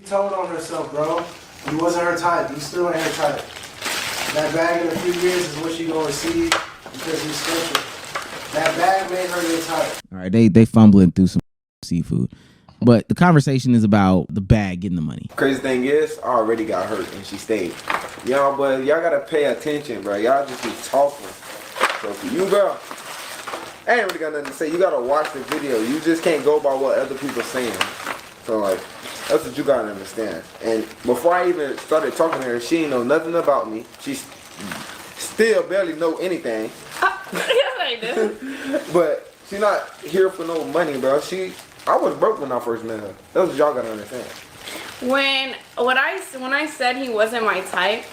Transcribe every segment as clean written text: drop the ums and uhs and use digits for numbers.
Told on herself, bro. You wasn't her type. You still ain't her type. That bag in a few years is what she gonna receive because he's special. That bag made her your type. All right, they fumbling through some seafood. But the conversation is about the bag getting the money. Crazy thing is, I already got hurt and she stayed. Y'all, but y'all gotta pay attention, bro. Y'all just be talking. So for you, bro, I ain't really got nothing to say. You gotta watch the video. You just can't go by what other people saying. So like, that's what you gotta understand. And before I even started talking to her, she ain't know nothing about me. She still barely know anything. Yes, I do. But she not here for no money, bro. I was broke when I first met her. That's what y'all gotta understand. When I said he wasn't my type,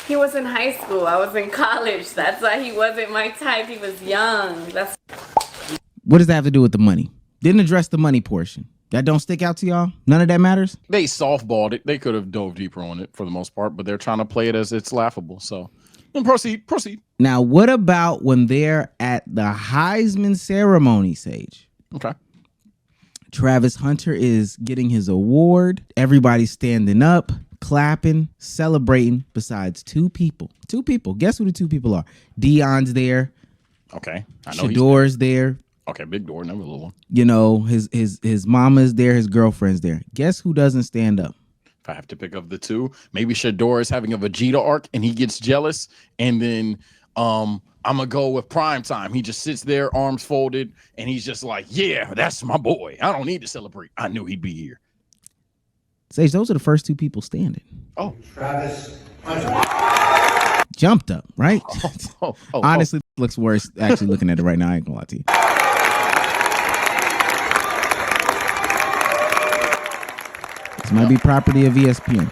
he was in high school. I was in college. That's why he wasn't my type. He was young. That's. What does that have to do with the money? Didn't address the money portion. That don't stick out to y'all? None of that matters? They softballed it. They could have dove deeper on it for the most part, but they're trying to play it as it's laughable. So proceed. Now, what about when they're at the Heisman ceremony, Sage? Okay. Travis Hunter is getting his award. Everybody's standing up, clapping, celebrating, besides two people. Guess who the two people are? Dion's there. Okay. I know Shador's there. Okay, big door, never a little one. You know, his mama's there, his girlfriend's there. Guess who doesn't stand up? If I have to pick up the two, maybe Shador is having a Vegeta arc and he gets jealous, and then I'm gonna go with Prime Time. He just sits there, arms folded, and he's just like, yeah, that's my boy. I don't need to celebrate. I knew he'd be here. Sage, those are the first two people standing. Oh. Travis. Jumped up, right? Honestly, it looks worse actually looking at it right now. I ain't gonna lie to you. This might be property of ESPN.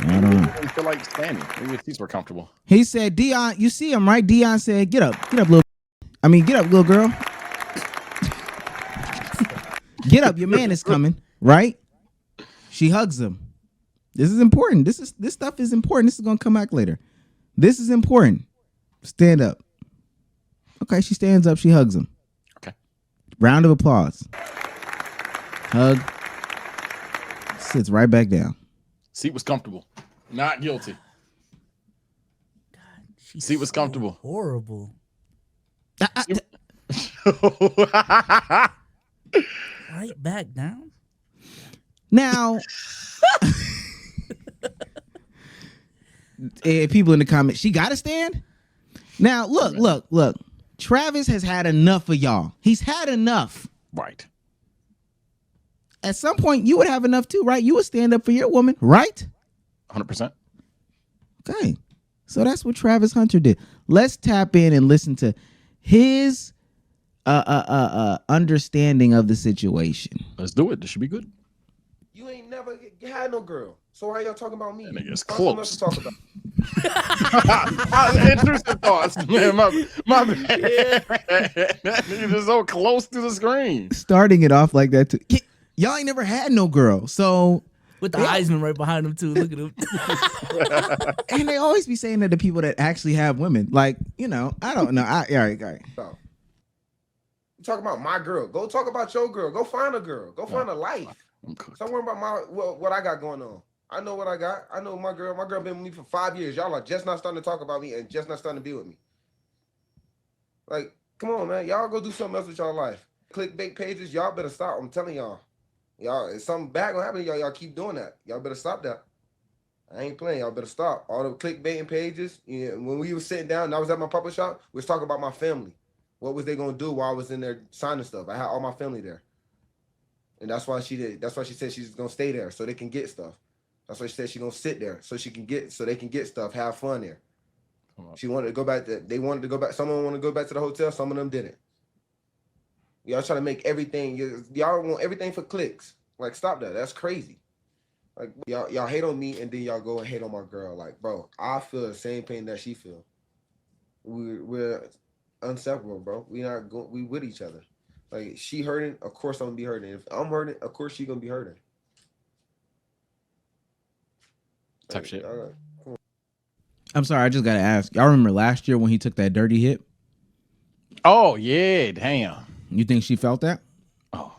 I don't know. I feel like standing. Maybe his feet were comfortable. He said, Dion, you see him, right? Dion said, get up, little girl. Get up, your man is coming, right? She hugs him. This is important. This stuff is important. This is gonna come back later. This is important. Stand up. Okay, she stands up, she hugs him. Okay. Round of applause. Hug. Sits right back down. Seat was comfortable. Not guilty. God, Seat was comfortable. Horrible. Right back down. Now, people in the comments, she got to stand? Now, look. Travis has had enough of y'all. He's had enough. Right. At some point, you would have enough too, right? You would stand up for your woman, right? 100%. Okay. So that's what Travis Hunter did. Let's tap in and listen to his understanding of the situation. Let's do it. This should be good. You ain't never had no girl. So why y'all talking about me? That nigga's Find close. something else to talk about. Intrusive thoughts. Man, my bad. You're just so close to the screen. Starting it off like that too. Y'all ain't never had no girl. So With the Heisman right behind him too. Look at him. and they always be saying that to people that actually have women. Like, you know, I don't know. All right. So, you talking about my girl. Go talk about your girl. Go find a girl. Go find a life. Stop worrying about what I got going on. I know what I got. I know my girl. My girl been with me for 5 years. Y'all are just not starting to talk about me and just not starting to be with me. Like, come on, man. Y'all go do something else with y'all life. Clickbait pages, y'all better stop. I'm telling y'all. Y'all, if something bad gonna happen to y'all, y'all keep doing that. Y'all better stop that. I ain't playing. Y'all better stop. All the clickbaiting pages. You know, when we were sitting down and I was at my papa shop, we was talking about my family. What was they gonna do while I was in there signing stuff? I had all my family there. And that's why she did. That's why she said she's gonna stay there so they can get stuff. That's why she said she's gonna sit there so they can get stuff, have fun there. She wanted to go back. They wanted to go back. Someone wanted to go back to the hotel. Some of them didn't. Y'all trying to make everything. Y'all want everything for clicks. Like, stop that. That's crazy. Like, y'all hate on me and then y'all go and hate on my girl. Like, bro, I feel the same pain that she feel. We're inseparable, bro. We with each other. Like, she hurting, of course I'm gonna be hurting. If I'm hurting, of course she gonna be hurting. Type like, shit. I'm sorry, I just gotta ask. Y'all remember last year when he took that dirty hit? Oh yeah, damn. You think she felt that? Oh,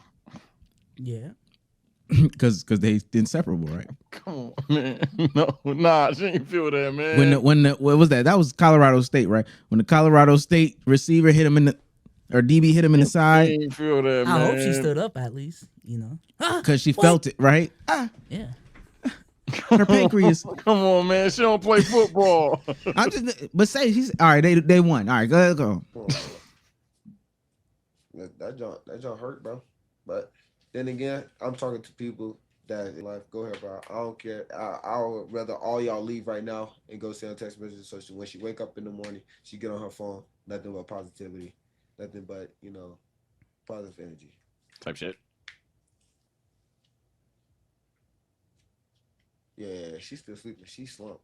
Yeah. because they inseparable, right? Come on, man. No, nah, she ain't feel that, man. When the what was that? That was Colorado State, right? When the Colorado State receiver hit him in the or DB hit him in the She side ain't feel that, man. I hope she stood up at least, you know. because she felt it, right? Yeah. Her pancreas. Come on, man. She don't play football. I'm just, but say she's all right. They won. All right, go. That joint hurt, bro. But then again, I'm talking to people that in life. Go ahead, bro. I don't care. I would rather all y'all leave right now and go send a text message. So when she wake up in the morning, she get on her phone. Nothing but positivity. Nothing but positive energy. Type shit. Yeah, she's still sleeping. She slumped.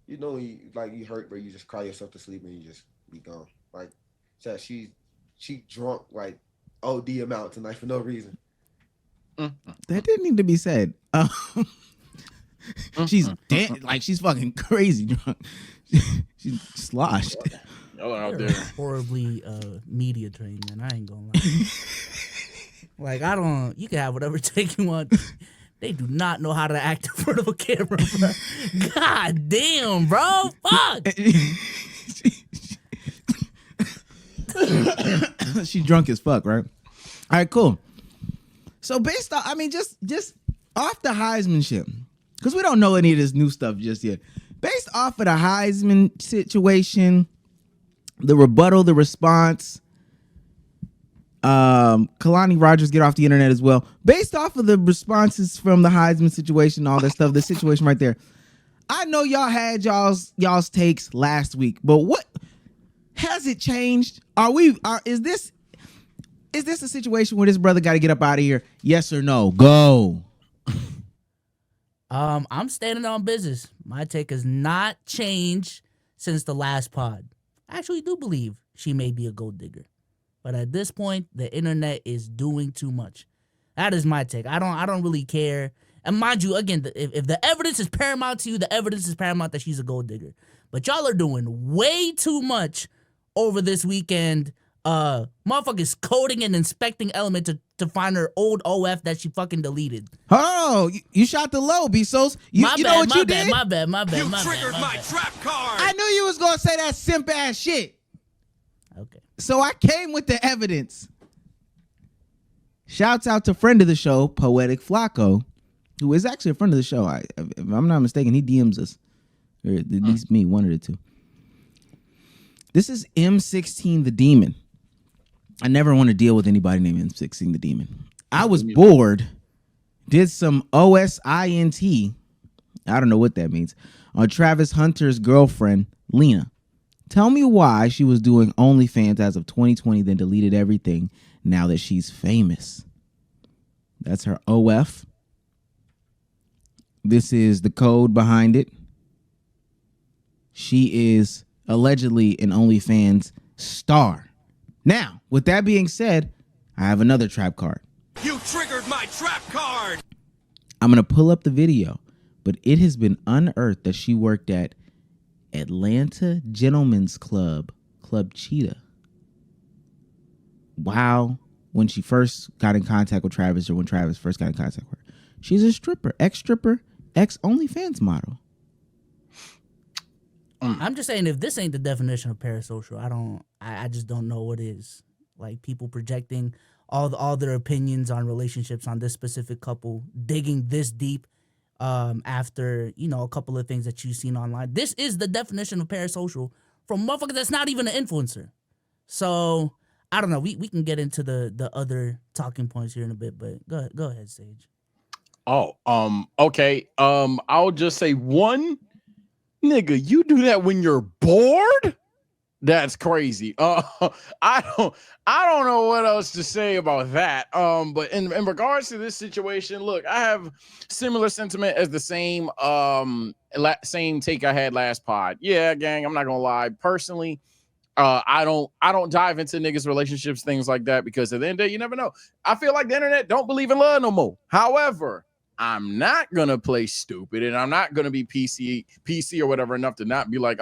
You know, you hurt, but you just cry yourself to sleep and you just be gone. Like, she drunk like OD amount tonight for no reason. That didn't need to be said. She's dead. Like she's fucking crazy drunk. She's sloshed. Y'all are out They're there. horribly media trained, man. I ain't gonna lie. Like, you can have whatever take you want. They do not know how to act in front of a camera, bro. God damn, bro. Fuck. She drunk as fuck, right? All right, cool. So based on, just off the Heisman shit, because we don't know any of this new stuff just yet. Based off of the Heisman situation, the rebuttal, the response, Kalani Rogers get off the internet as well. Based off of the responses from the Heisman situation, all that stuff, the situation right there. I know y'all had y'all's takes last week, but what has it changed? Is this a situation where this brother got to get up out of here? Yes or no? Go. I'm standing on business. My take has not changed since the last pod. I actually do believe she may be a gold digger. But at this point, the internet is doing too much. That is my take. I don't really care. And mind you, again, if the evidence is paramount to you, the evidence is paramount that she's a gold digger. But y'all are doing way too much over this weekend. Motherfuckers coding and inspecting Element to find her old OF that she fucking deleted. Oh, you shot the low, Bezos. You know what you did? My bad. You triggered my trap card. I knew you was gonna say that simp ass shit. Okay. So I came with the evidence. Shouts out to friend of the show, Poetic Flacco, who is actually a friend of the show. If I'm not mistaken, he DMs us. Or at least me, one of the two. This is M16 the Demon. I never want to deal with anybody named M16 the Demon. I was bored, did some OSINT, I don't know what that means, on Travis Hunter's girlfriend, Leanna. Tell me why she was doing OnlyFans as of 2020, then deleted everything now that she's famous. That's her OF. This is the code behind it. She is allegedly an OnlyFans star. Now, with that being said, I have another trap card. You triggered my trap card. I'm going to pull up the video, but it has been unearthed that she worked at Atlanta Gentlemen's Club, Club Cheetah. Wow. When she first got in contact with Travis, or when Travis first got in contact with her. She's a stripper, ex-OnlyFans model. I'm just saying, if this ain't the definition of parasocial, I just don't know what is. Like, people projecting all their opinions on relationships on this specific couple, digging this deep after, a couple of things that you've seen online. This is the definition of parasocial from motherfucker that's not even an influencer. So, I don't know. We can get into the other talking points here in a bit, but go ahead, Sage. Oh, okay. I'll just say one. Nigga, you do that when you're bored? That's crazy. I don't know what else to say about that. But in regards to this situation, look, I have similar sentiment as the same same take I had last pod. Yeah, gang, I'm not gonna lie. Personally, I don't dive into niggas' relationships, things like that, because at the end of the day, you never know. I feel like the internet don't believe in love no more. However, I'm not gonna play stupid, and I'm not gonna be PC or whatever enough to not be like,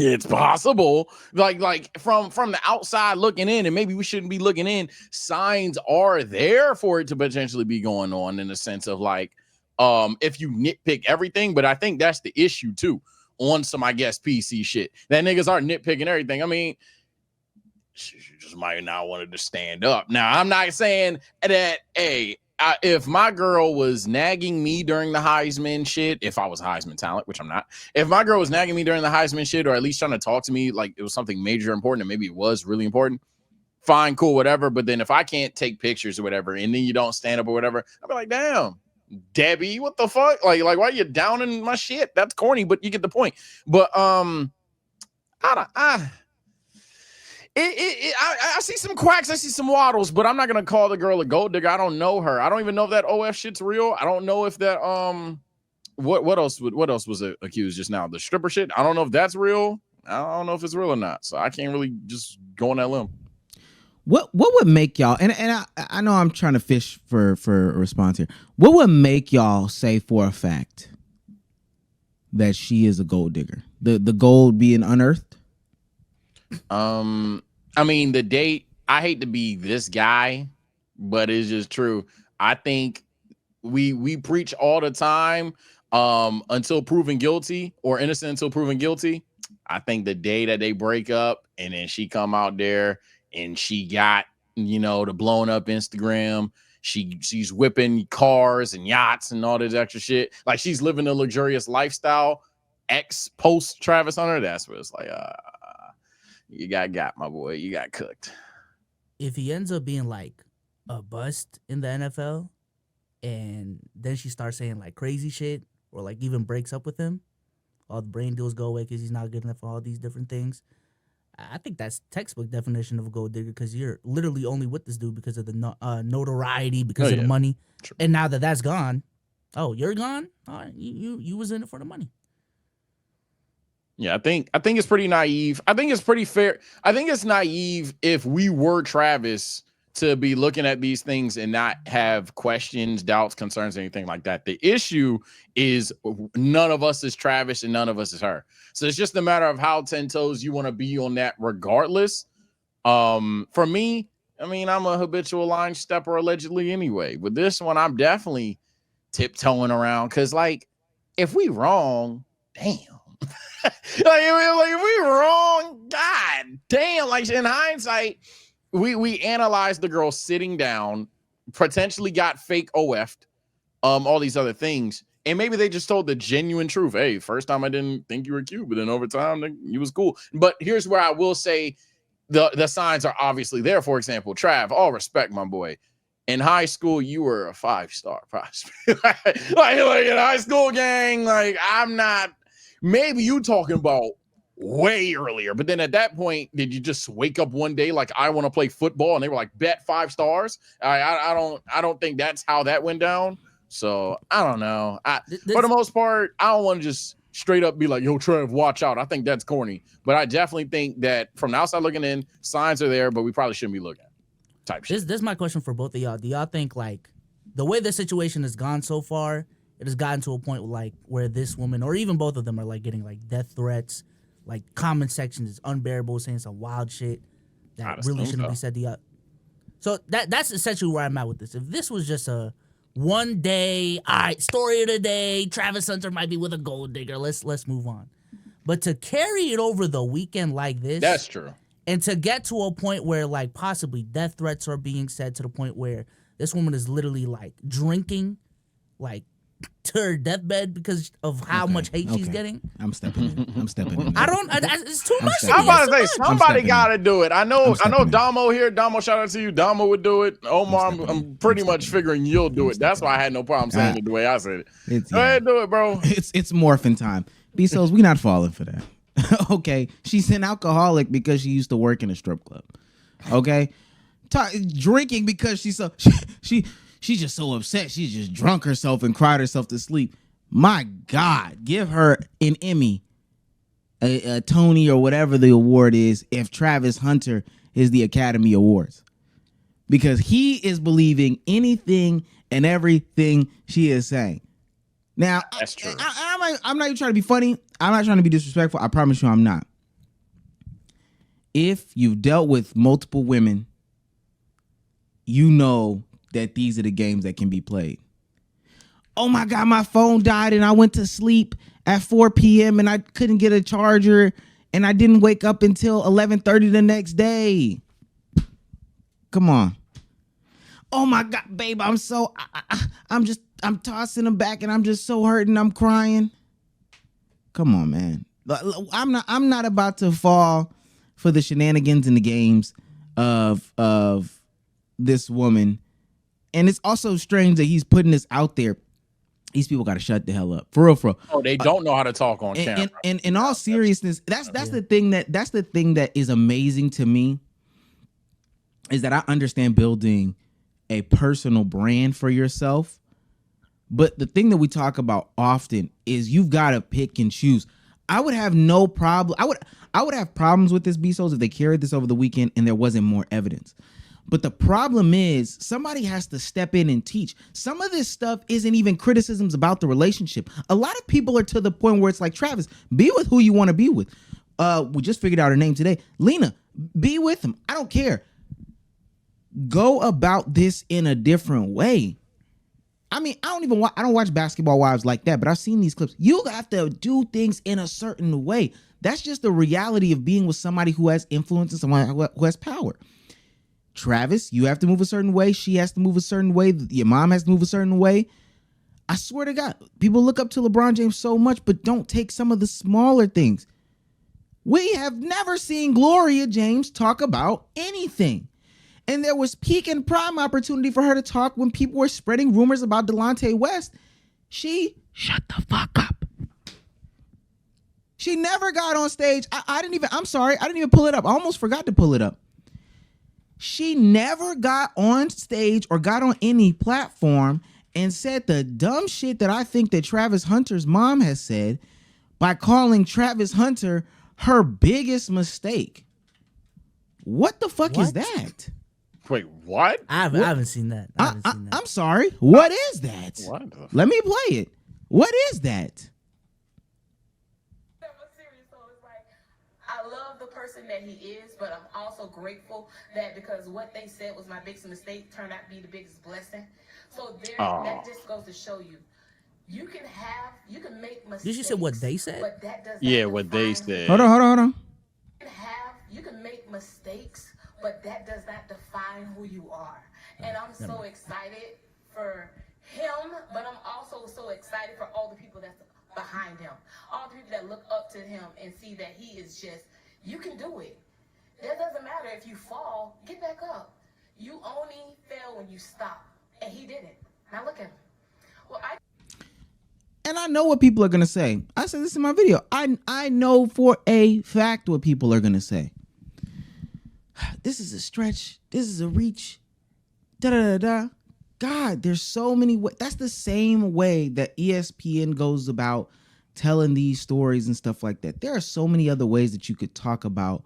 It's possible. Like from the outside looking in, and maybe we shouldn't be looking in. Signs are there for it to potentially be going on in the sense of like, if you nitpick everything. But I think that's the issue too on some, I guess, PC shit. That niggas aren't nitpicking everything. I mean, she just might not want to stand up. Now, I'm not saying that, hey, if my girl was nagging me during the Heisman shit, if I was Heisman talent, which I'm not, if my girl was nagging me during the Heisman shit, or at least trying to talk to me like it was something major important, and maybe it was really important, fine, cool, whatever. But then if I can't take pictures or whatever, and then you don't stand up or whatever, I'll be like, damn, Debbie, what the fuck? Like why are you downing my shit? That's corny, but you get the point. But I see some quacks, I see some waddles, but I'm not gonna call the girl a gold digger. I don't know her. I don't even know if that OF shit's real. I don't know if that what else was it accused just now? The stripper shit. I don't know if that's real. I don't know if it's real or not. So I can't really just go on that limb. What would make y'all, and I know I'm trying to fish for a response here. What would make y'all say for a fact that she is a gold digger? The gold being unearthed? I mean, the date, I hate to be this guy, but it's just true. I think we preach all the time until proven guilty, or innocent until proven guilty. I think the day that they break up and then she come out there and she got, the blown up Instagram, she's whipping cars and yachts and all this extra shit. Like she's living a luxurious lifestyle. Post Travis Hunter, that's where it's like, you got my boy. You got cooked. If he ends up being like a bust in the NFL, and then she starts saying like crazy shit, or like even breaks up with him, all the brain deals go away because he's not good enough for all these different things. I think that's textbook definition of a gold digger, because you're literally only with this dude because of the notoriety, because of the money. True. And now that that's gone, oh, you're gone. All right, you was in it for the money. Yeah, I think it's pretty naive. I think it's pretty fair. I think it's naive if we were Travis to be looking at these things and not have questions, doubts, concerns, anything like that. The issue is none of us is Travis and none of us is her. So it's just a matter of how 10 toes you want to be on that regardless. For me, I mean, I'm a habitual line stepper allegedly anyway. With this one, I'm definitely tiptoeing around because, like, if we wrong, damn. like if we wrong, god damn. Like in hindsight, we analyzed the girl sitting down, potentially got fake OF'd, all these other things, and maybe they just told the genuine truth. Hey, first time I didn't think you were cute, but then over time you was cool. But here's where I will say the signs are obviously there. For example, Trav, all respect, my boy. In high school, you were a 5-star prospect. like in high school, gang. Like I'm not. Maybe you talking about way earlier, but then at that point, did you just wake up one day like I want to play football, and they were like, bet 5 stars? I don't think that's how that went down. So I don't know. For the most part, I don't want to just straight up be like, yo, Trev, watch out. I think that's corny, but I definitely think that from the outside looking in, signs are there, but we probably shouldn't be looking type shit. This is my question for both of y'all. Do y'all think like the way the situation has gone so far, it has gotten to a point like where this woman, or even both of them, are like getting like death threats, like comment section is unbearable, saying some wild shit that really shouldn't be said to y'all. So that's essentially where I'm at with this. If this was just a one day, all right, story of the day, Travis Hunter might be with a gold digger, let's move on. But to carry it over the weekend like this, that's true. And to get to a point where like possibly death threats are being said, to the point where this woman is literally like drinking, like to her deathbed because of how much hate she's getting. I'm stepping in. It's too much. I'm about to say somebody got to do it. I know Damo here. Damo, shout out to you. Damo would do it. Omar, I'm pretty much figuring you'll do it. That's why I had no problem saying it the way I said it. Go ahead, do it, bro. It's morphin' time. Bezos, we not falling for that. Okay, she's an alcoholic because she used to work in a strip club. Okay, drinking because she's just so upset. She just drunk herself and cried herself to sleep. My God, give her an Emmy, a Tony, or whatever the award is, if Travis Hunter is the Academy Awards. Because he is believing anything and everything she is saying. Now, that's true. I'm not even trying to be funny. I'm not trying to be disrespectful. I promise you I'm not. if you've dealt with multiple women, you know that these are the games that can be played. Oh my God, my phone died and I went to sleep at 4 p.m. and I couldn't get a charger and I didn't wake up until 11:30 the next day. Come on. Oh my God, babe, I'm tossing them back and I'm just so hurting. I'm crying. Come on, man. I'm not about to fall for the shenanigans and the games of this woman. And it's also strange that he's putting this out there. These people got to shut the hell up. For real. Oh, they don't know how to talk on camera. And in all seriousness, that's the thing that is amazing to me, is that I understand building a personal brand for yourself. But the thing that we talk about often is you've got to pick and choose. I would have no problem. I would have problems with this, Bezos, if they carried this over the weekend and there wasn't more evidence. But the problem is somebody has to step in and teach. Some of this stuff isn't even criticisms about the relationship. A lot of people are to the point where it's like, Travis, be with who you want to be with. We just figured out her name today. Leanna, be with him. I don't care. Go about this in a different way. I mean, I don't watch Basketball Wives like that, but I've seen these clips. You have to do things in a certain way. That's just the reality of being with somebody who has influence and someone who has power. Travis, you have to move a certain way. She has to move a certain way. Your mom has to move a certain way. I swear to God, people look up to LeBron James so much, but don't take some of the smaller things. We have never seen Gloria James talk about anything. And there was peak and prime opportunity for her to talk when people were spreading rumors about Delonte West. She shut the fuck up. She never got on stage. I didn't even pull it up. I almost forgot to pull it up. She never got on stage or got on any platform and said the dumb shit that I think that Travis Hunter's mom has said by calling Travis Hunter her biggest mistake. What the fuck is that? Wait, what? I haven't seen that. I'm sorry. What is that? What? Let me play it. What is that? I love the person that he is, but I'm also grateful that because what they said was my biggest mistake turned out to be the biggest blessing. So that just goes to show you, you can make mistakes. Did you say what they said? But that does Yeah, not what they define said. Hold on. You can make mistakes, but that does not define who you are. And I'm so excited for him, but I'm also so excited for all the people that's behind him. All the people that look up to him and see that he is just, you can do it. That doesn't matter if you fall, get back up. You only fail when you stop. And he didn't. Now look at him. Well, And I know what people are going to say. I said this in my video. I know for a fact what people are going to say. This is a stretch. This is a reach. Da-da-da-da. God, there's so many ways. That's the same way that ESPN goes about telling these stories and stuff like that. There are so many other ways that you could talk about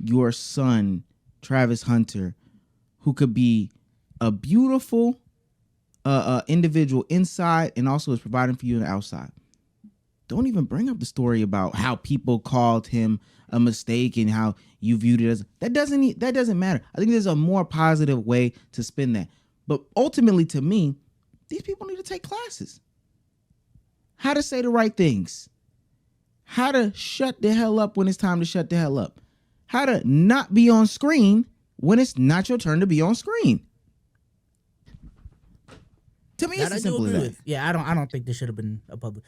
your son, Travis Hunter, who could be a beautiful individual inside and also is providing for you on the outside. Don't even bring up the story about how people called him a mistake and how you viewed it as that doesn't matter. I think there's a more positive way to spin that. But ultimately, to me, these people need to take classes. How to say the right things. How to shut the hell up when it's time to shut the hell up. How to not be on screen when it's not your turn to be on screen. To me, it's as simple as that. Yeah, I don't think this should have been a public.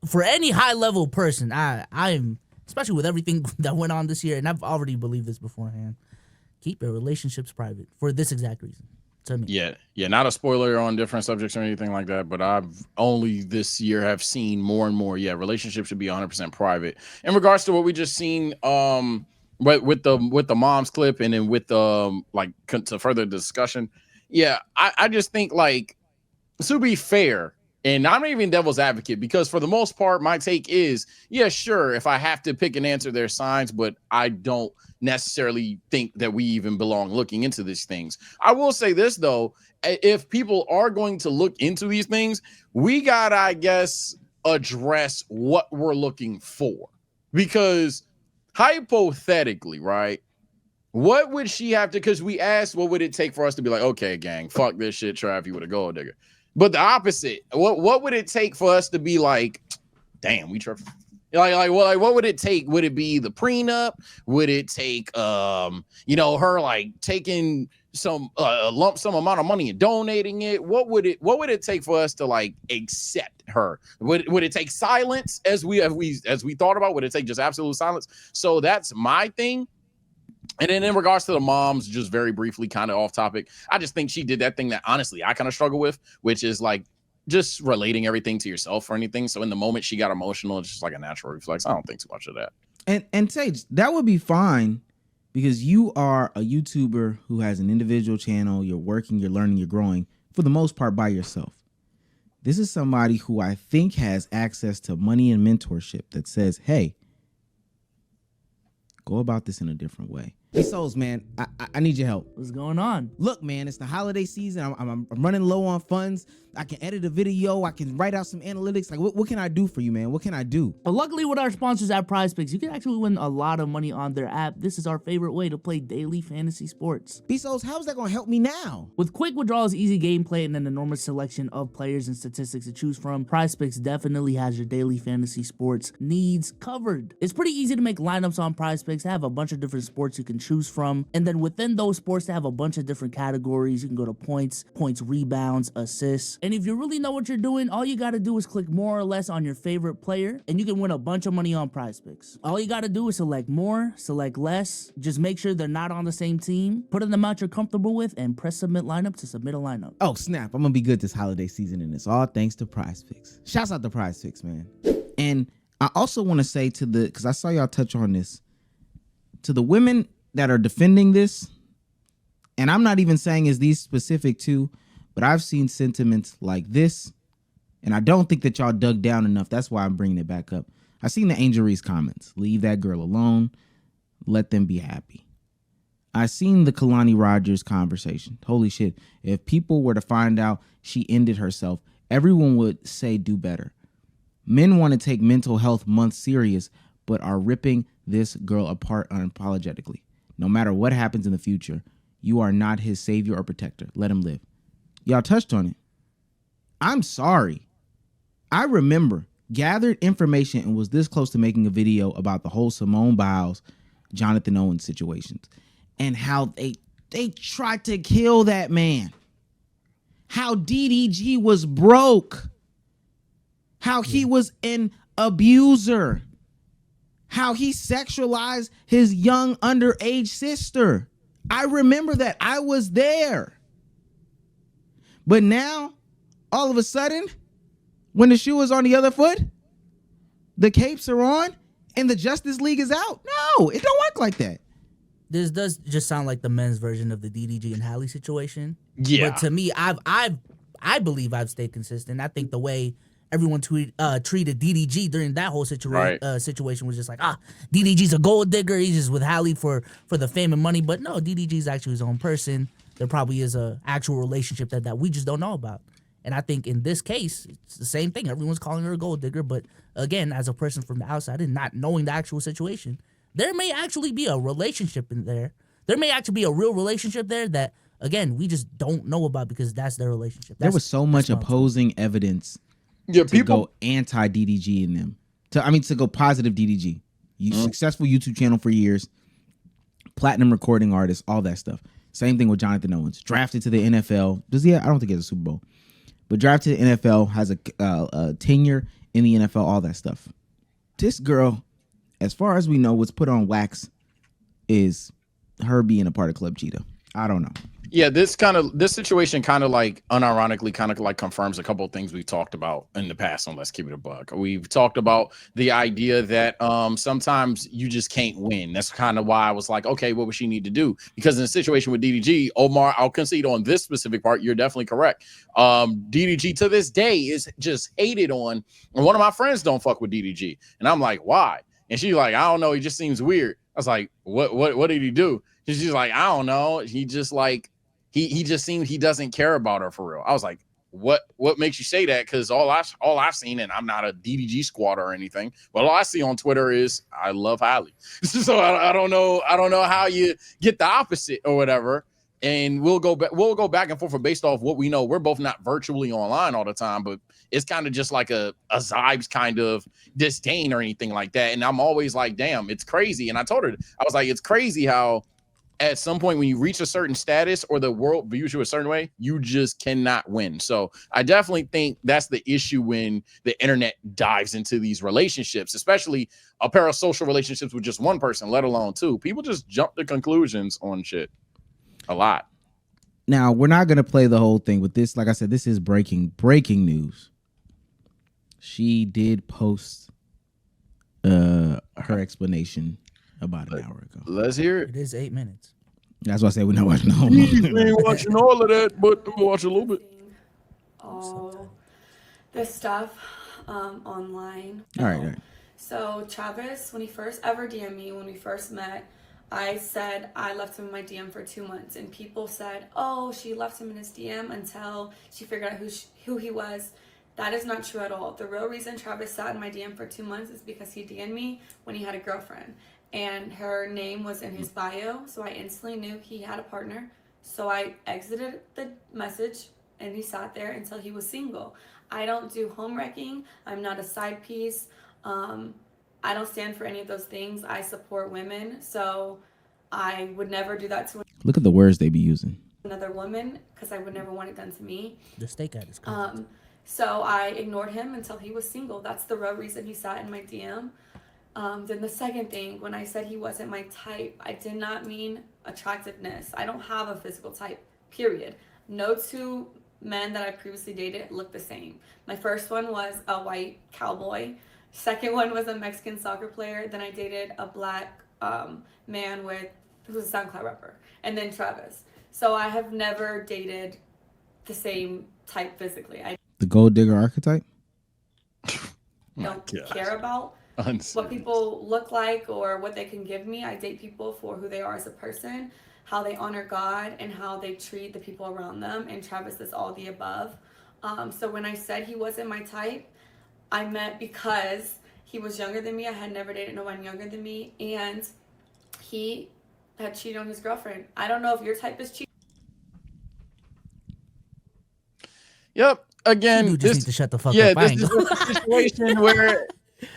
For any high level person, I'm especially with everything that went on this year, and I've already believed this beforehand. Keep your relationships private for this exact reason. To me. Yeah. Not a spoiler on different subjects or anything like that, but I've only this year have seen more and more. Yeah, relationships should be 100% private. In regards to what we just seen, with the mom's clip, and then with to further discussion. Yeah, I just think, like, to be fair, and I'm not even devil's advocate, because for the most part, my take is, yeah, sure, if I have to pick an answer, there's signs, but I don't necessarily think that we even belong looking into these things. I will say this, though, if people are going to look into these things, we gotta, I guess, address what we're looking for, because hypothetically, right? What would she have to? Because we asked, what would it take for us to be like, okay, gang, fuck this shit, try if you would a gold digger. But the opposite, what would it take for us to be like, damn, we tripped? What would it take? Would it be the prenup? Would it take her like taking some lump sum amount of money and donating it? What would it take for us to like accept her? Would it take silence as we thought about? Would it take just absolute silence? So that's my thing. And then in regards to the moms, just very briefly, kind of off topic, I just think she did that thing that honestly I kind of struggle with, which is like just relating everything to yourself or anything. So in the moment she got emotional, it's just like a natural reflex. I don't think too much of that. And Sage, that would be fine because you are a YouTuber who has an individual channel. You're working, you're learning, you're growing for the most part by yourself. This is somebody who I think has access to money and mentorship that says, hey, go about this in a different way. Hey, Souls, man, I need your help. What's going on? Look, man, it's the holiday season. I'm running low on funds. I can edit a video. I can write out some analytics. Like, what can I do for you, man? What can I do? But luckily with our sponsors at PrizePicks, you can actually win a lot of money on their app. This is our favorite way to play daily fantasy sports. Bezos, how's that going to help me now? With quick withdrawals, easy gameplay, and an enormous selection of players and statistics to choose from, PrizePicks definitely has your daily fantasy sports needs covered. It's pretty easy to make lineups on PrizePicks. They have a bunch of different sports you can choose from. And then within those sports, they have a bunch of different categories. You can go to points, rebounds, assists. And if you really know what you're doing, all you got to do is click more or less on your favorite player, and you can win a bunch of money on PrizePicks. All you got to do is select more, select less, just make sure they're not on the same team, put in the amount you're comfortable with, and press submit lineup to submit a lineup. Oh, snap. I'm going to be good this holiday season, and it's all thanks to PrizePicks. Shouts out to PrizePicks, man. And I also want to say because I saw y'all touch on this, to the women that are defending this, and I'm not even saying is these specific to, but I've seen sentiments like this, and I don't think that y'all dug down enough. That's why I'm bringing it back up. I've seen the Angel Reese comments. Leave that girl alone. Let them be happy. I seen the Kalani Rogers conversation. Holy shit. If people were to find out she ended herself, everyone would say do better. Men want to take mental health month serious, but are ripping this girl apart unapologetically. No matter what happens in the future, you are not his savior or protector. Let him live. Y'all touched on it. I'm sorry. I remember gathered information and was this close to making a video about the whole Simone Biles, Jonathan Owens situations and how they tried to kill that man. How DDG was broke. How he was an abuser. How he sexualized his young underage sister. I remember that. I was there. But now, all of a sudden, when the shoe is on the other foot, the capes are on, and the Justice League is out. No, it don't work like that. This does just sound like the men's version of the DDG and Halle situation. Yeah. But to me, I believe I've stayed consistent. I think the way everyone treated DDG during that whole situation was just like, DDG's a gold digger. He's just with Halle for the fame and money. But no, DDG's actually his own person. There probably is a actual relationship that we just don't know about. And I think in this case, it's the same thing. Everyone's calling her a gold digger. But again, as a person from the outside and not knowing the actual situation, there may actually be a relationship in there. There may actually be a real relationship there that, again, we just don't know about because that's their relationship. There was so much opposing evidence to go anti-DDG in them. To go positive DDG. Successful YouTube channel for years. Platinum recording artist, all that stuff. Same thing with Jonathan Owens. Drafted to the NFL. I don't think he has a Super Bowl. But drafted to the NFL, has a tenure in the NFL, all that stuff. This girl, as far as we know, what's put on wax is her being a part of Club Cheetah. I don't know. Yeah, this situation kind of like unironically kind of like confirms a couple of things we've talked about in the past on Let's Keep It a Buck. We've talked about the idea that sometimes you just can't win. That's kind of why I was like, okay, what would she need to do? Because in a situation with DDG, Omar, I'll concede on this specific part. You're definitely correct. DDG to this day is just hated on. And one of my friends don't fuck with DDG. And I'm like, why? And she's like, I don't know. He just seems weird. I was like, what did he do? She's like, I don't know. He just like, he just seems he doesn't care about her for real. I was like, what makes you say that? Because all I've seen, and I'm not a DDG squatter or anything, but all I see on Twitter is I love Hailey. So I don't know how you get the opposite or whatever. And we'll go back and forth based off what we know. We're both not virtually online all the time, but it's kind of just like a Zybes kind of disdain or anything like that. And I'm always like, damn, it's crazy. And I told her, I was like, it's crazy how at some point when you reach a certain status or the world views you a certain way, you just cannot win. So I definitely think that's the issue when the internet dives into these relationships, especially a parasocial relationships with just one person, let alone two. People just jump to conclusions on shit a lot. Now, we're not going to play the whole thing with this. Like I said, this is breaking news. She did post her explanation about an hour ago. Let's hear it. It is 8 minutes. That's why I said we're not watching the whole We movie. ain't watching all of that, but we'll watch a little bit. All this stuff online. All right. So Travis, when he first ever DM'd me, when we first met, I said I left him in my DM for 2 months, and people said, "Oh, she left him in his DM until she figured out who he was." That is not true at all. The real reason Travis sat in my DM for 2 months is because he DM'd me when he had a girlfriend, and her name was in his bio, so I instantly knew he had a partner. So I exited the message, and he sat there until he was single. I don't do home wrecking. I'm not a side piece. I don't stand for any of those things. I support women, so I would never do that to Look at the words they be using. another woman because I would never want it done to me. The steak ad is crazy. So I ignored him until he was single. That's the real reason he sat in my DM. Then the second thing, when I said he wasn't my type, I did not mean attractiveness. I don't have a physical type, period. No two men that I previously dated look the same. My first one was a white cowboy. Second one was a Mexican soccer player. Then I dated a black man who was a SoundCloud rapper. And then Travis. So I have never dated the same type physically. I The gold digger archetype? don't care about what people look like or what they can give me. I date people for who they are as a person, how they honor God, and how they treat the people around them. And Travis is all the above. So when I said he wasn't my type, I meant because he was younger than me. I had never dated no one younger than me, and he had cheated on his girlfriend. I don't know if your type is cheating. Yep. Again, You just need to shut the fuck up. this is a situation where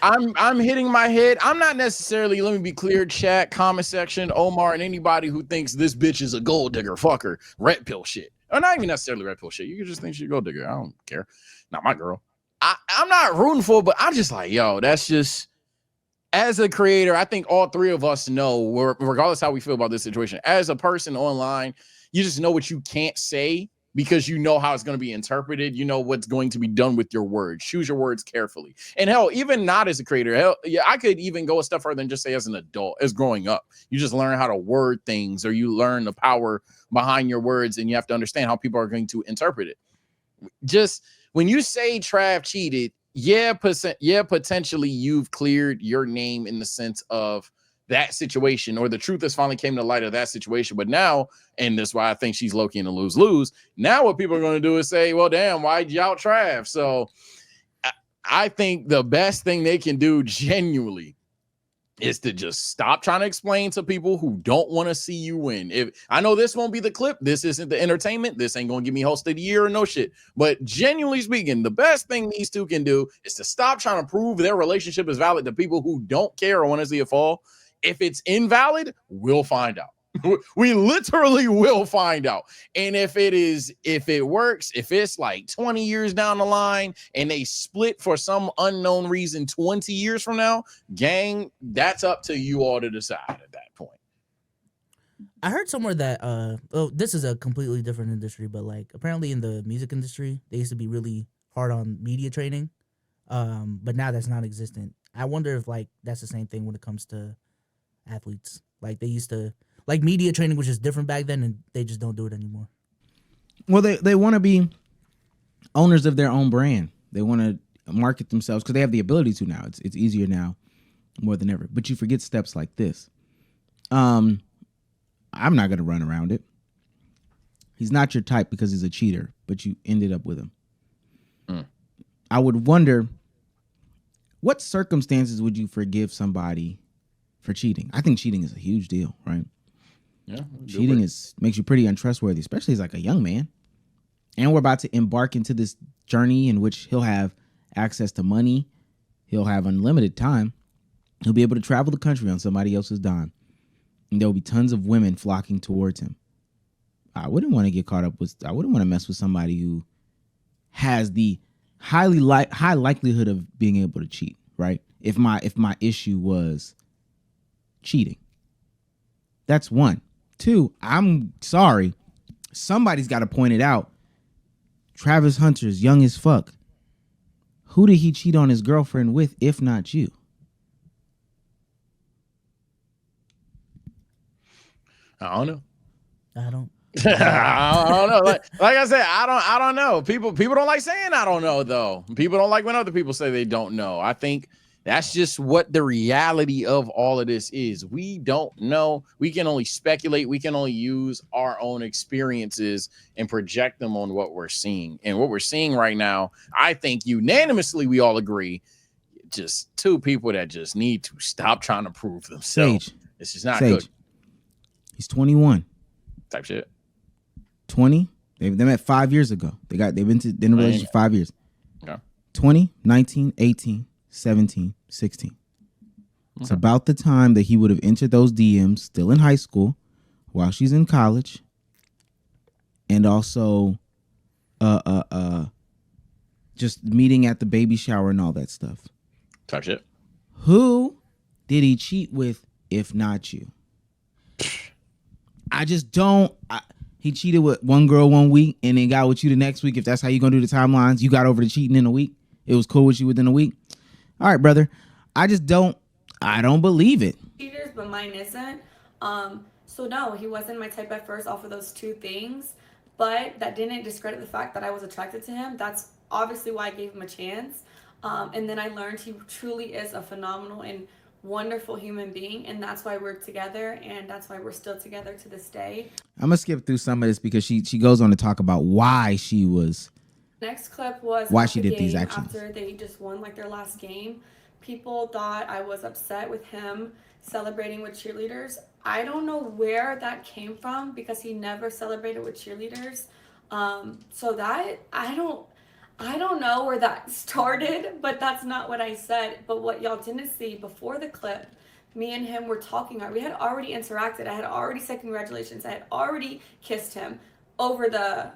I'm hitting my head. I'm not necessarily, let me be clear, chat, comment section, Omar, and anybody who thinks this bitch is a gold digger, fucker, red pill shit. Or not even necessarily red pill shit. You could just think she's a gold digger. I don't care. Not my girl. I'm not rooting for it, but I'm just like, yo, that's just, as a creator, I think all three of us know, regardless how we feel about this situation, as a person online, you just know what you can't say because you know how it's going to be interpreted. You know what's going to be done with your words. Choose your words carefully. And hell, even not as a creator, I could even go a step further than just say as an adult, as growing up. You just learn how to word things, or you learn the power behind your words, and you have to understand how people are going to interpret it. Just when you say Trav cheated, potentially you've cleared your name in the sense of that situation, or the truth has finally came to light of that situation. But now, and that's why I think she's low-key in a lose-lose. Now what people are going to do is say, well, damn, why'd you out Trav? So I think the best thing they can do genuinely is to just stop trying to explain to people who don't want to see you win. If I know this won't be the clip, this isn't the entertainment, this ain't gonna give me host of the year or no shit. But genuinely speaking, the best thing these two can do is to stop trying to prove their relationship is valid to people who don't care or want to see it fall. If it's invalid, we'll find out. We literally will find out. And if it works, if it's like 20 years down the line and they split for some unknown reason 20 years from now, gang, that's up to you all to decide at that point. I heard somewhere that this is a completely different industry, but like apparently in the music industry, they used to be really hard on media training. But now that's not existent. I wonder if like that's the same thing when it comes to athletes. Like they used to, like media training was just different back then, and they just don't do it anymore. Well, they want to be owners of their own brand. They want to market themselves because they have the ability to now. It's easier now more than ever. But you forget steps like this. I'm not going to run around it. He's not your type because he's a cheater, but you ended up with him. I would wonder, what circumstances would you forgive somebody for cheating? I think cheating is a huge deal, right? Yeah, Cheating makes you pretty untrustworthy, especially as like a young man. And we're about to embark into this journey in which he'll have access to money. He'll have unlimited time. He'll be able to travel the country on somebody else's dime. And there'll be tons of women flocking towards him. I wouldn't want to get caught up with, I wouldn't want to mess with somebody who has the high likelihood of being able to cheat, right? If my issue was cheating. That's one. Two, I'm sorry. Somebody's got to point it out. Travis Hunter's young as fuck. Who did he cheat on his girlfriend with, if not you? I don't know. I don't. I don't know. Like I said, I don't know. People don't like saying I don't know, though. People don't like when other people say they don't know. I think that's just what the reality of all of this is. We don't know. We can only speculate. We can only use our own experiences and project them on what we're seeing. And what we're seeing right now, I think unanimously we all agree, just two people that just need to stop trying to prove themselves. Sage. It's just not Sage. good. He's 21. Type shit. 20. They met 5 years ago. They've been in a relationship 5 years. Okay. 20, 19, 18, 17, 16. It's about the time that he would have entered those DMs still in high school while she's in college. And also just meeting at the baby shower and all that stuff. Type shit. Who did he cheat with if not you? I just don't. He cheated with one girl 1 week and then got with you the next week. If that's how you're going to do the timelines, you got over the cheating in a week. It was cool with you within a week. All right, brother. I don't believe it. Cheaters, but mine isn't. So no, he wasn't my type at first off of those two things, but that didn't discredit the fact that I was attracted to him. That's obviously why I gave him a chance. And then I learned he truly is a phenomenal and wonderful human being, and that's why we're together, and that's why we're still together to this day. I'm gonna skip through some of this because she goes on to talk about why she was. Next clip was why she did these game actions. after they just won like their last game. People thought I was upset with him celebrating with cheerleaders. I don't know where that came from because he never celebrated with cheerleaders. So that I don't know where that started, but that's not what I said. But what y'all didn't see before the clip, me and him were talking. We had already interacted. I had already said congratulations. I had already kissed him over the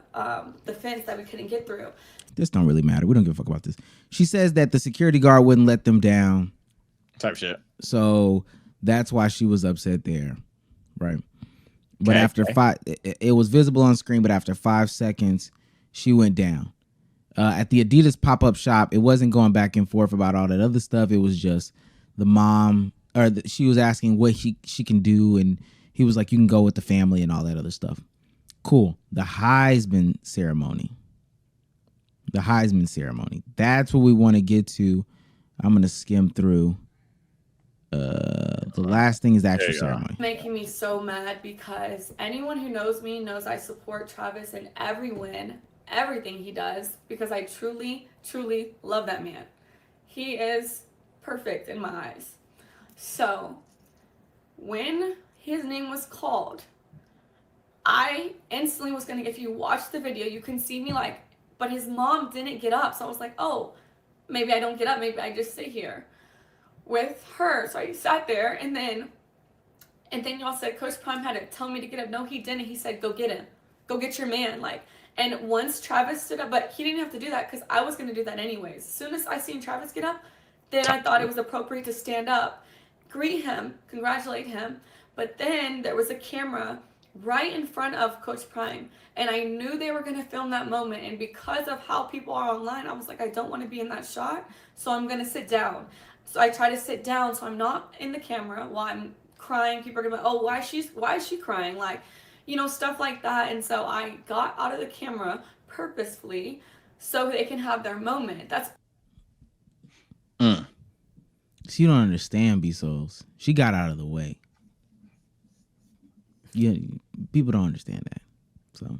fence that we couldn't get through. This don't really matter. We don't give a fuck about this. She says that the security guard wouldn't let them down. Type shit. So that's why she was upset there. Right. But after 5, it was visible on screen, but after 5 seconds, she went down. At the Adidas pop-up shop, it wasn't going back and forth about all that other stuff. It was just the mom, she was asking what she can do, and he was like, you can go with the family and all that other stuff. Cool. The Heisman ceremony. That's what we want to get to. I'm going to skim through. The last thing is the actual ceremony. Making me so mad because anyone who knows me knows I support Travis in every win, everything he does, because I truly, truly love that man. He is perfect in my eyes. So when his name was called, I instantly was gonna, if you watch the video, you can see me like, but his mom didn't get up. So I was like, oh, maybe I don't get up. Maybe I just sit here with her. So I sat there, and then y'all said Coach Prime had to tell me to get up. No, he didn't. He said, go get him. Go get your man. Like, and once Travis stood up, but he didn't have to do that because I was going to do that anyways. As soon as I seen Travis get up, then I thought it was appropriate to stand up, greet him, congratulate him. But then there was a camera right in front of Coach Prime, and I knew they were going to film that moment. And because of how people are online, I was like, I don't want to be in that shot, so I'm going to sit down. So I try to sit down so I'm not in the camera while I'm crying. People are going to be like, oh, why is she crying? Like, you know, stuff like that. And so I got out of the camera purposefully so they can have their moment. That's She don't understand, B-Souls. She got out of the way. Yeah, people don't understand that. So,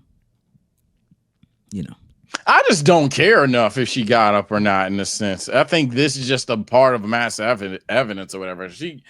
you know. I just don't care enough if she got up or not. In a sense, I think this is just a part of mass evidence or whatever. She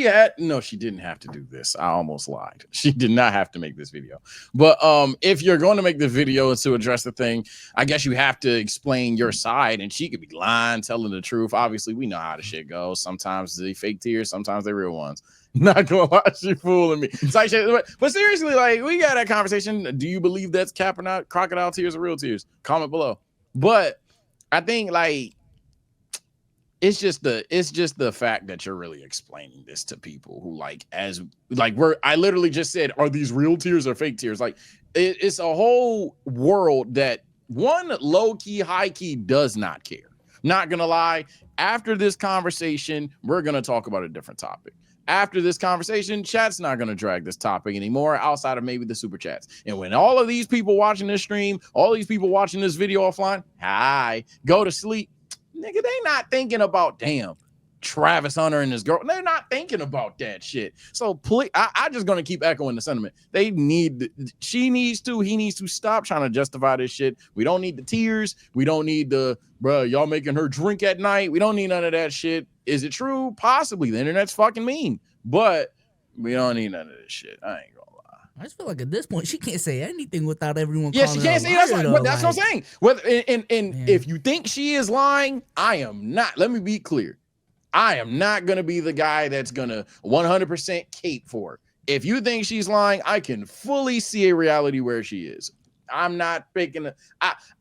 had no, she didn't have to do this. I almost lied. She did not have to make this video. But if you're going to make the video to address the thing, I guess you have to explain your side. And she could be lying, telling the truth. Obviously, we know how the shit goes. Sometimes they fake tears, sometimes they real ones. Not gonna lie, she fooling me. Like, but seriously, like, we got that conversation. Do you believe that's cap or not? Crocodile tears or real tears? Comment below. But I think like it's just the fact that you're really explaining this to people who I literally just said, are these real tears or fake tears? Like it's a whole world that one low key, high key does not care. Not gonna lie. After this conversation, we're gonna talk about a different topic. After this conversation, chat's not going to drag this topic anymore outside of maybe the super chats. And when all of these people watching this stream, all these people watching this video offline, go to sleep. Nigga, they not thinking about, damn, Travis Hunter and his girl. They're not thinking about that shit. So please, I just going to keep echoing the sentiment. He needs to stop trying to justify this shit. We don't need the tears. We don't need y'all making her drink at night. We don't need none of that shit. Is it true? Possibly. The internet's fucking mean, but we don't need none of this shit. I ain't gonna lie. I just feel like at this point she can't say anything without everyone. Yeah, she can't say that's what I'm saying. If you think she is lying, I am not. Let me be clear. I am not gonna be the guy that's gonna 100% cape for her. If you think she's lying, I can fully see a reality where she is. I'm not picking.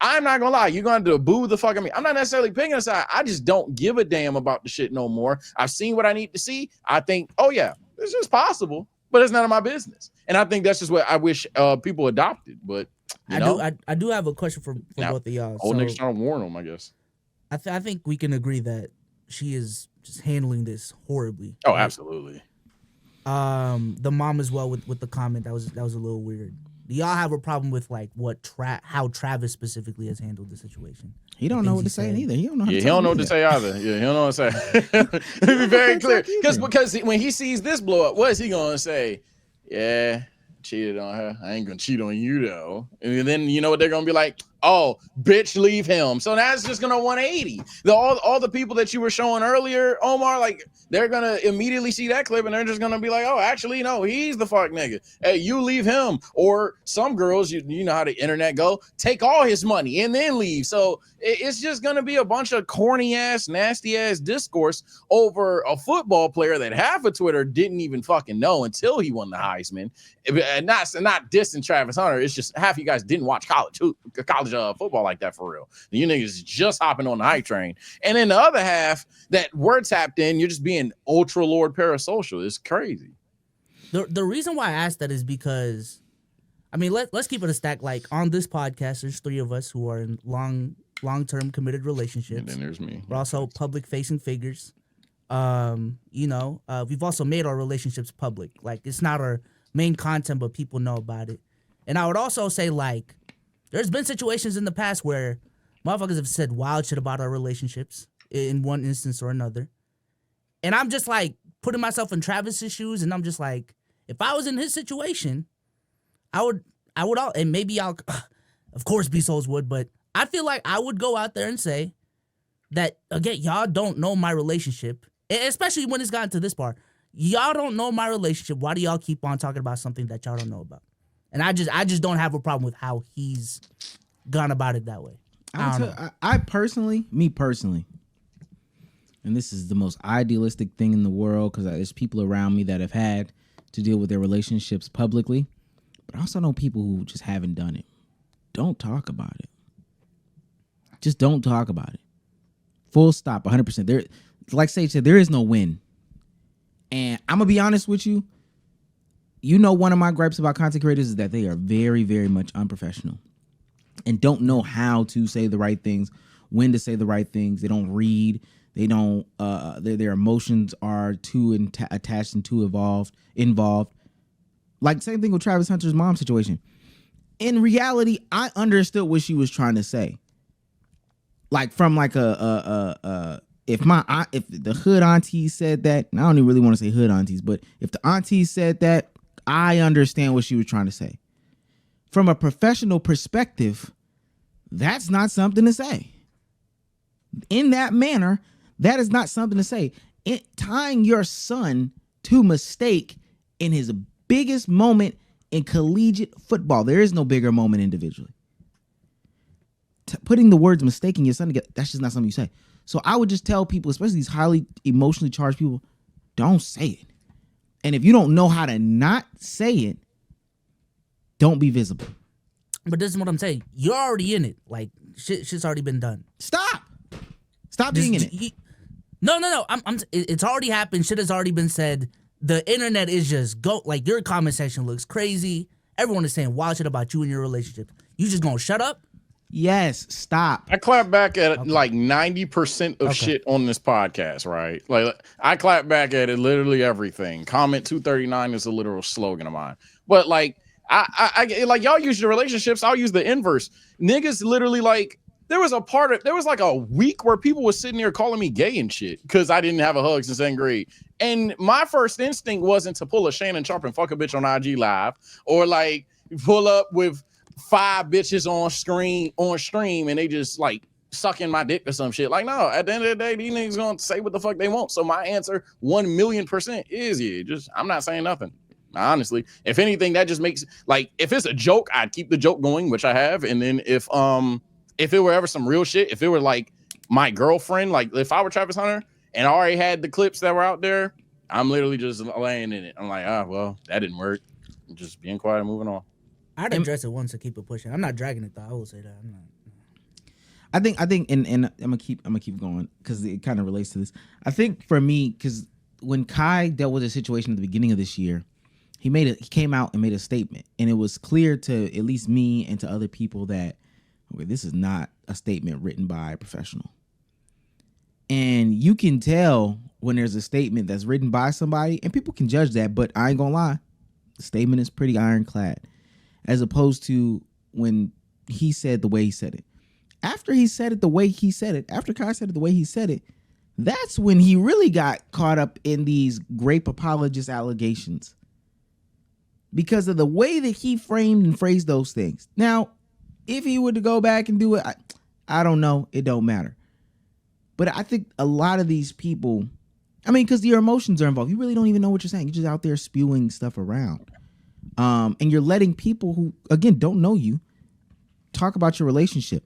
I'm not gonna lie. You're going to boo the fuck at me. I'm not necessarily picking a side. I just don't give a damn about the shit no more. I've seen what I need to see. I think, oh yeah, it's just possible, but it's none of my business. And I think that's just what I wish people adopted. But I do have a question for both of y'all. Old niggas trying to warn them, I guess. I think we can agree that she is just handling this horribly. Oh, right? Absolutely. The mom as well with the comment that was a little weird. Do y'all have a problem with like how Travis specifically has handled the situation? He don't know what to say either. He don't know. He don't know what to say either. Yeah, he don't know what to say. Let me be very clear, because when he sees this blow up, what is he gonna say? Yeah, cheated on her. I ain't gonna cheat on you though. And then you know what they're gonna be like? Oh, bitch, leave him. So that's just gonna 180. All the people that you were showing earlier, Omar, like they're gonna immediately see that clip and they're just gonna be like, oh, actually, no, he's the fuck nigga. Hey, you leave him. Or some girls, you know how the internet go, take all his money and then leave. So it's just gonna be a bunch of corny ass, nasty ass discourse over a football player that half of Twitter didn't even fucking know until he won the Heisman. And not dissing Travis Hunter. It's just half you guys didn't watch college football like that for real. You niggas just hopping on the hype train. And then the other half that were tapped in, you're just being ultra lord parasocial. It's crazy. The reason why I asked that is because, I mean, let's keep it a stack. Like on this podcast, there's 3 of us who are in long-term committed relationships. And then there's me. We're also public-facing figures. We've also made our relationships public. Like it's not our main content, but people know about it. And I would also say, like, there's been situations in the past where motherfuckers have said wild shit about our relationships in one instance or another. And I'm just like putting myself in Travis's shoes, and I'm just like, if I was in his situation, I would, and maybe I'll, of course, B Souls would, but I feel like I would go out there and say that, again, y'all don't know my relationship, especially when it's gotten to this part. Y'all don't know my relationship. Why do y'all keep on talking about something that y'all don't know about? And I just don't have a problem with how he's gone about it that way. I personally, and this is the most idealistic thing in the world because there's people around me that have had to deal with their relationships publicly, but I also know people who just haven't done it. Don't talk about it. Just don't talk about it. Full stop, 100%. There, like Sage said, there is no win. And I'm going to be honest with you. You know, one of my gripes about content creators is that they are very, very much unprofessional and don't know how to say the right things, when to say the right things. They don't read. They don't, their emotions are too attached and too involved. Like same thing with Travis Hunter's mom situation. In reality, I understood what she was trying to say. Like from like if the hood auntie said that, and I don't even really want to say hood aunties, but if the auntie said that, I understand what she was trying to say. From a professional perspective, That's not something to say. In that manner, that is not something to say. Tying your son to mistake in his biggest moment in collegiate football. There is no bigger moment individually. Putting the words mistaking your son together, that's just not something you say. So I would just tell people, especially these highly emotionally charged people, don't say it. And if you don't know how to not say it, don't be visible. But this is what I'm saying. You're already in it. Like shit's already been done. Stop being in it. No. It's already happened. Shit has already been said. The internet is just like your comment section looks crazy. Everyone is saying wild shit about you and your relationship. You just gonna shut up? Yes, stop. I clap back at like 90% of shit on this podcast, right? Like I clap back at it, literally everything. Comment 239 is a literal slogan of mine. But like I like y'all use your relationships, I'll use the inverse. Niggas literally like there was like a week where people were sitting there calling me gay and shit because I didn't have a hug since 10th grade. And my first instinct wasn't to pull a Shannon Sharp and fuck a bitch on IG Live or like pull up with 5 bitches on stream and they just like sucking my dick or some shit. Like, no, at the end of the day, these niggas gonna say what the fuck they want. So my answer 1,000,000% is I'm not saying nothing. Honestly, if anything, that just makes like if it's a joke, I'd keep the joke going, which I have. And then if it were ever some real shit, if it were like my girlfriend, like if I were Travis Hunter and I already had the clips that were out there, I'm literally just laying in it. I'm like, well, that didn't work. I'm just being quiet and moving on. I'd address it once to keep it pushing. I'm not dragging it though. I will say that. I'm not. I think, and I'm gonna keep going because it kind of relates to this. I think for me, because when Kai dealt with a situation at the beginning of this year, he came out and made a statement, and it was clear to at least me and to other people that this is not a statement written by a professional. And you can tell when there's a statement that's written by somebody, and people can judge that, but I ain't gonna lie, the statement is pretty ironclad, as opposed to when he said the way he said it. After he said it the way he said it, after Kai said it the way he said it, that's when he really got caught up in these grape apologist allegations because of the way that he framed and phrased those things. Now, if he were to go back and do it, I don't know. It don't matter. But I think a lot of these people, I mean, because your emotions are involved. You really don't even know what you're saying. You're just out there spewing stuff around. And you're letting people who, again, don't know you talk about your relationship.